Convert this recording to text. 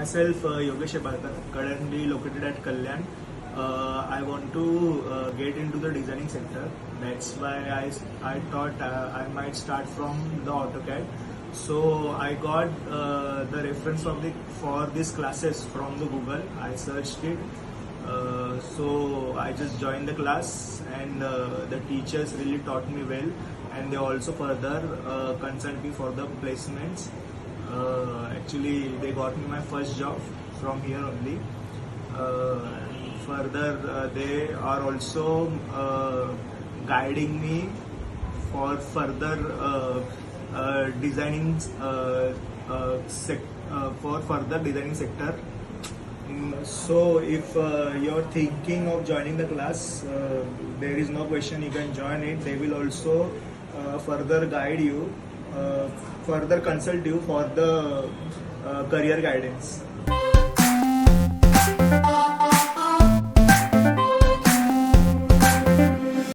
myself Yogesh, currently located at Kalyan. I want to get into the designing sector. That's why I thought I might start from the AutoCAD. So I got the reference of for these classes from the Google. I searched it. So I just joined the class, and the teachers really taught me well, and they also further consult me for the placements. Actually, they got me my first job from here only. Further, they are also guiding me for further designing for further designing sector. So if you're thinking of joining the class, there is no question, you can join it. They will also further guide you, further consult you for the career guidance.